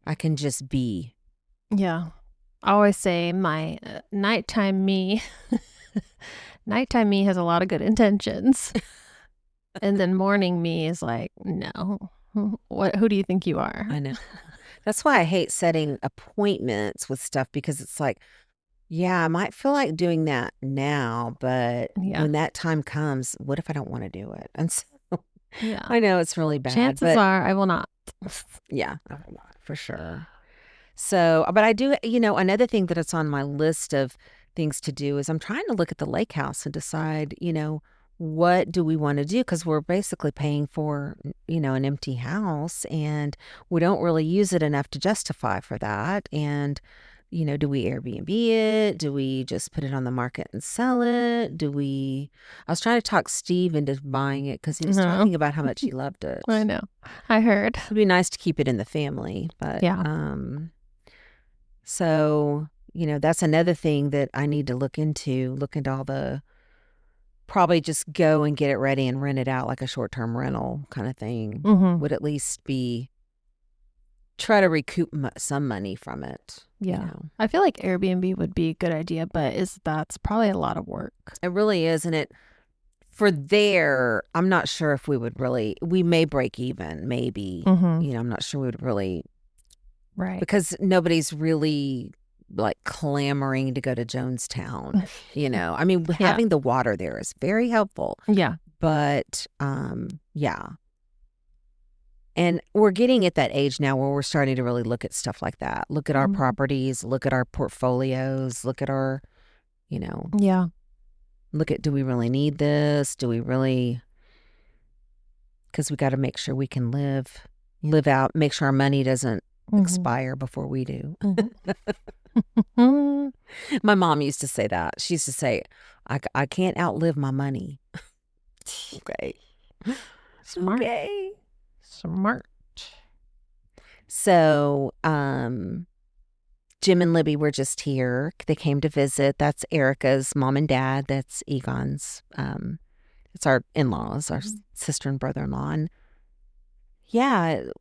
I can just be. Yeah. I always say my nighttime me has a lot of good intentions. And then morning me is like, no. Who do you think you are? I know. That's why I hate setting appointments with stuff, because it's like, yeah, I might feel like doing that now, but when that time comes, what if I don't want to do it? And so I know it's really bad. Chances are I will not. Yeah, I will not, for sure. So, but I do, another thing that it's on my list of things to do is I'm trying to look at the lake house and decide, what do we want to do? Because we're basically paying for, an empty house, and we don't really use it enough to justify for that. And, do we Airbnb it? Do we just put it on the market and sell it? I was trying to talk Steve into buying it because he was talking about how much he loved it. I know. I heard. It'd be nice to keep it in the family, but so, that's another thing that I need to look into all the, probably just go and get it ready and rent it out like a short-term rental kind of thing. Would at least try to recoup some money from it. Yeah. I feel like Airbnb would be a good idea, but that's probably a lot of work. It really is. And for there, I'm not sure if we may break even, maybe. I'm not sure we would really. Right. Because nobody's really like clamoring to go to Jonestown, I mean, having the water there is very helpful. Yeah. But, yeah. And we're getting at that age now where we're starting to really look at stuff like that. Look at our properties, look at our portfolios, look at our, Yeah. Look at, do we really need this? Do we really? Because we got to make sure we can live out, make sure our money doesn't expire before we do. My mom used to say that. She used to say, I can't outlive my money. Okay. Smart. Okay. Smart. So, Jim and Libby were just here. They came to visit. That's Erica's mom and dad. That's Egon's. It's our in-laws, our sister and brother-in-law. And yeah, it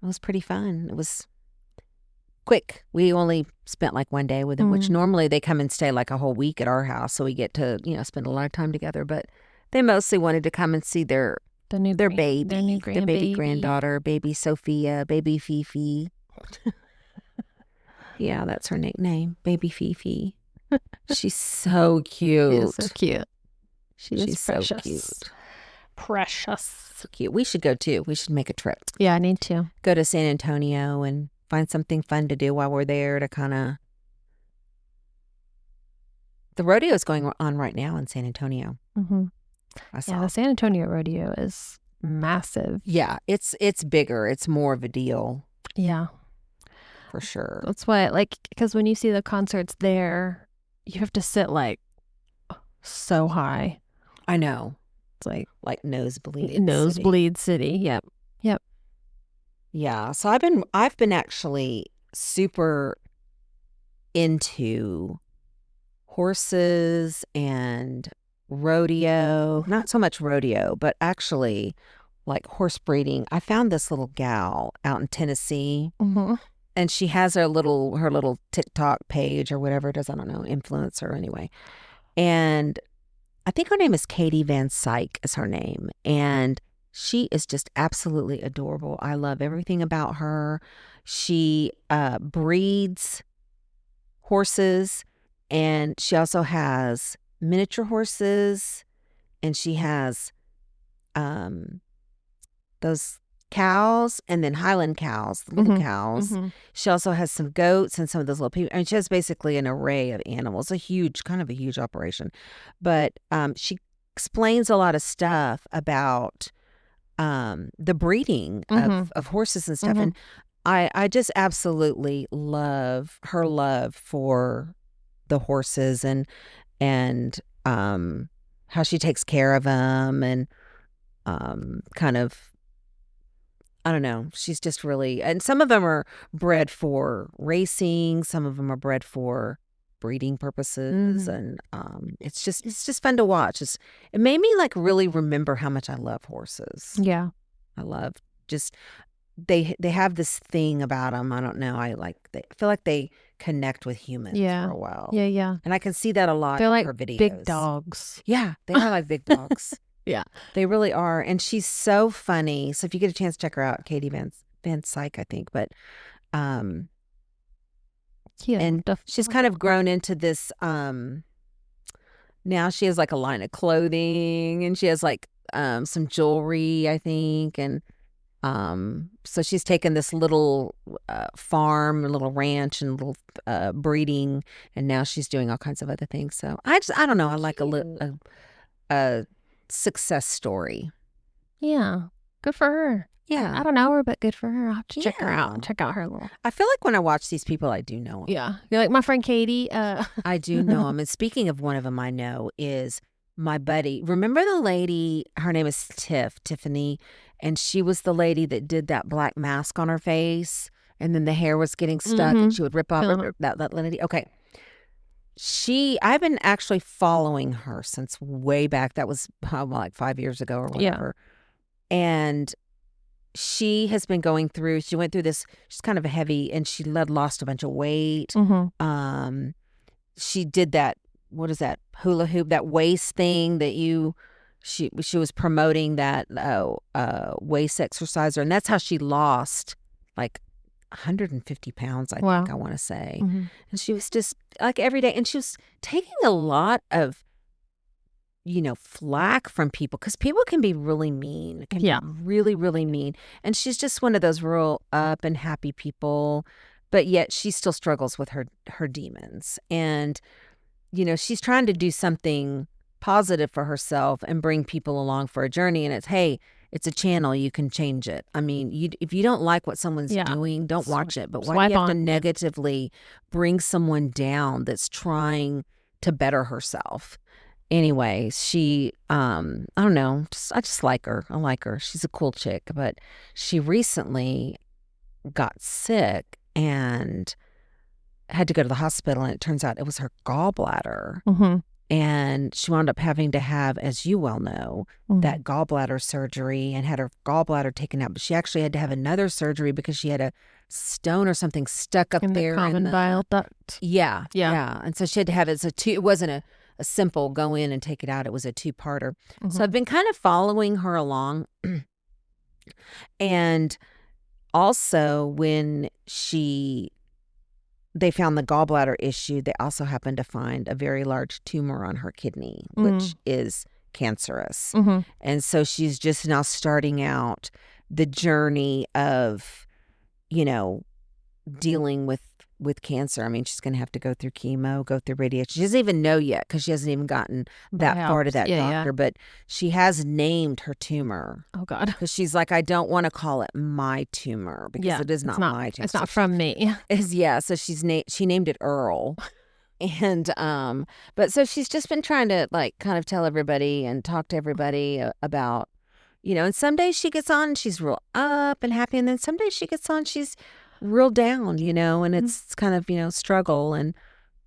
was pretty fun. It was quick. We only spent like one day with them, which normally they come and stay like a whole week at our house. So we get to, spend a lot of time together. But they mostly wanted to come and see their baby, their baby granddaughter, baby Sophia, baby Fifi. Yeah, that's her nickname, baby Fifi. She's so cute. She is so cute. She's precious. So cute. Precious. So cute. We should go too. We should make a trip. Yeah, I need to. Go to San Antonio and find something fun to do while we're there to kind of. The rodeo is going on right now in San Antonio. I saw. Yeah, the San Antonio rodeo is massive. Yeah, it's bigger. It's more of a deal Yeah. for sure. That's why, like, because when you see the concerts there, you have to sit like so high. I know. It's like Nosebleed city. Yep. Yep. Yeah. So I've been actually super into horses and rodeo. Not so much rodeo, but actually like horse breeding. I found this little gal out in Tennessee, Mm-hmm. and she has her little TikTok page or whatever it is. I don't know, influencer anyway. And I think her name is Katie Van Syke is her name. And she is just absolutely adorable. I love everything about her. She breeds horses, and she also has miniature horses, and she has those cows, and then Highland cows, the little cows. Mm-hmm. She also has some goats and some of those little people. And she has basically an array of animals, kind of a huge operation. But she explains a lot of stuff about the breeding of horses and stuff. And I just absolutely love her love for the horses and how she takes care of them, and kind of, I don't know. She's just really, and some of them are bred for racing. Some of them are bred for breeding purposes, and it's just fun to watch. It made me like really remember how much I love horses. Yeah, I love just they have this thing about them. I don't know. I feel like they connect with humans for a while. Yeah. And I can see that a lot. They're like in her videos. big dogs. Yeah, they are like big dogs. Yeah. They really are. And she's so funny. So if you get a chance, check her out, Katie Van Syke, I think. But and she's kind of grown into this, now she has like a line of clothing, and she has like some jewelry, I think. And so she's taken this little farm, a little ranch, and little breeding, and now she's doing all kinds of other things. So I don't know. I like a success story. Yeah. Good for her. Yeah. I don't know her, but good for her. I'll have to check her Yeah. out. Check out her little. I feel like when I watch these people, I do know them. Yeah. You're like my friend Katie. I do know them. And speaking of one of them I know is my buddy. Remember the lady, her name is Tiffany, and she was the lady that did that black mask on her face, and then the hair was getting stuck, and she would rip off that lady. Okay. I've been actually following her since way back. That was like 5 years ago or whatever. Yeah. And she has been going through, she went through this, she's kind of a heavy, and she lost a bunch of weight. She did that, what is that, hula hoop, that waist thing that she was promoting, that waist exerciser. And that's how she lost like 150 pounds, I think, I want to say. And she was just like every day, and she was taking a lot of, flack from people, because people can be really mean, be really, really mean. And she's just one of those real up and happy people, but yet she still struggles with her demons. And, she's trying to do something positive for herself and bring people along for a journey. And it's a channel. You can change it. I mean, if you don't like what someone's doing, don't watch it. But why do you have to negatively bring someone down that's trying to better herself? Anyway, she, I don't know, I just like her. I like her. She's a cool chick. But she recently got sick and had to go to the hospital, and it turns out it was her gallbladder. And she wound up having to have, as you well know, that gallbladder surgery, and had her gallbladder taken out. But she actually had to have another surgery because she had a stone or something stuck up there. The common bile duct. Yeah. And so she had to have it. It wasn't a simple go in and take it out. It was a 2-parter. So I've been kind of following her along. And also when they found the gallbladder issue, they also happened to find a very large tumor on her kidney, which is cancerous. And so she's just now starting out the journey of, dealing with with cancer. I mean, she's going to have to go through chemo, go through radiation. She doesn't even know yet because she hasn't even gotten that far to that doctor. But she has named her tumor. Oh, God. Because she's like, I don't want to call it my tumor because it is not my tumor. It's not from me. So she named it Earl. And but so she's just been trying to like kind of tell everybody and talk to everybody about, and some days she gets on and she's real up and happy, and then some days she gets on she's real down, and it's kind of struggle, and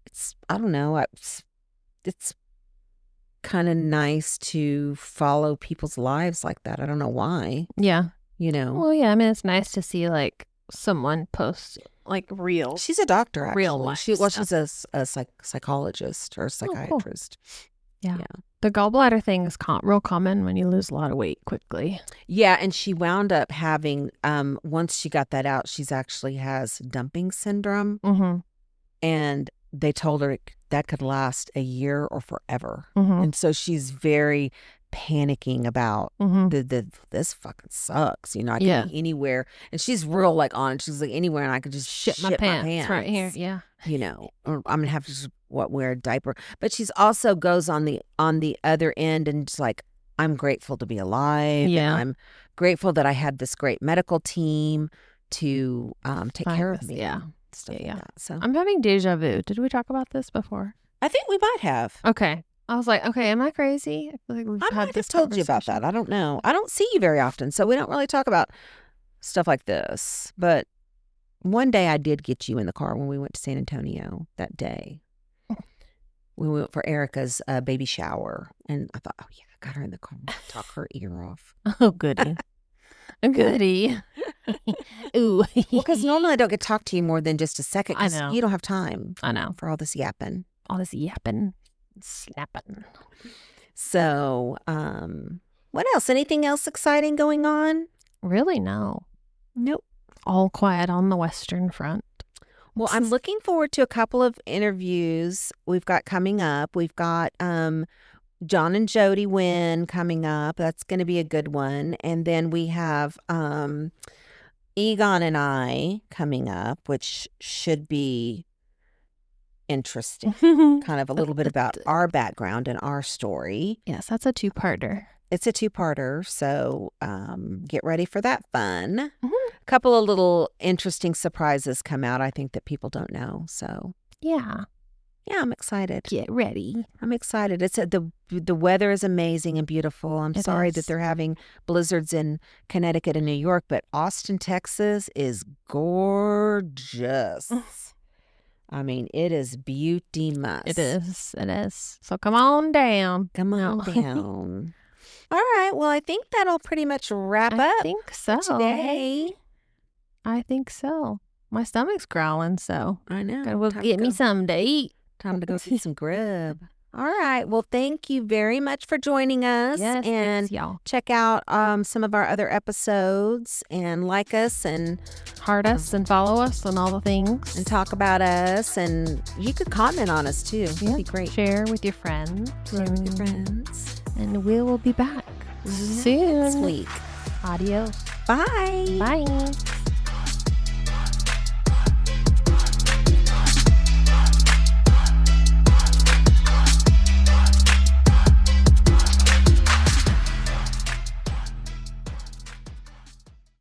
it's, I don't know, it's kind of nice to follow people's lives like that. I don't know why. Yeah. Well, yeah, I mean, it's nice to see like someone post like real. She's a doctor, actually. Real life. She's a psychologist or a psychiatrist. Cool. Yeah. The gallbladder thing is real common when you lose a lot of weight quickly. Yeah, and she wound up having, once she got that out, she's actually has dumping syndrome. Mm-hmm. And they told her that could last a year or forever. Mm-hmm. And so she's very panicking about this fucking sucks. I can be anywhere. And she's real like on it. She's like anywhere and I could just shit my pants right here. Yeah. Or I'm going to have to just wear a diaper. But she's also goes on the other end and just like, I'm grateful to be alive. Yeah. I'm grateful that I had this great medical team to take care of me. Yeah. Stuff like that. So I'm having deja vu. Did we talk about this before? I think we might have. Okay. I was like, okay, am I crazy? I feel like we've I had might this have told you about that. I don't know. I don't see you very often, so we don't really talk about stuff like this. But one day I did get you in the car when we went to San Antonio that day. We went for Erica's baby shower, and I thought, oh yeah, I got her in the car, talk her ear off. Oh, goody. Goody. Ooh. Well, because normally I don't get to talk to you more than just a second. I know. You don't have time. I know. For all this yapping. All this yapping. Snapping. So, what else? Anything else exciting going on? Really, no. Nope. All quiet on the Western Front. Well, I'm looking forward to a couple of interviews we've got coming up. We've got John and Jody Wynn coming up. That's going to be a good one. And then we have Egon and I coming up, which should be interesting. Kind of a little bit about our background and our story. Yes, that's a two-parter. It's a two-parter, so get ready for that fun. Mm-hmm. A couple of little interesting surprises come out, I think, that people don't know. So yeah, I'm excited. Get ready. I'm excited. It's the weather is amazing and beautiful. I'm sorry that they're having blizzards in Connecticut and New York, but Austin, Texas is gorgeous. I mean, it is beauty must. It is. It is. So come on down. Come on down. All right. Well, I think that'll pretty much wrap up. I think so. Today. I think so. My stomach's growling, so I know. gotta get me something to eat. Time to go get some grub. All right. Well, thank you very much for joining us. Yes, and thanks, y'all. Check out some of our other episodes and like us and heart us and follow us and all the things. And talk about us. And you could comment on us too. That'd be great. Share with your friends. Share with your friends. And we will be back soon. Next week. Adios. Bye. Bye.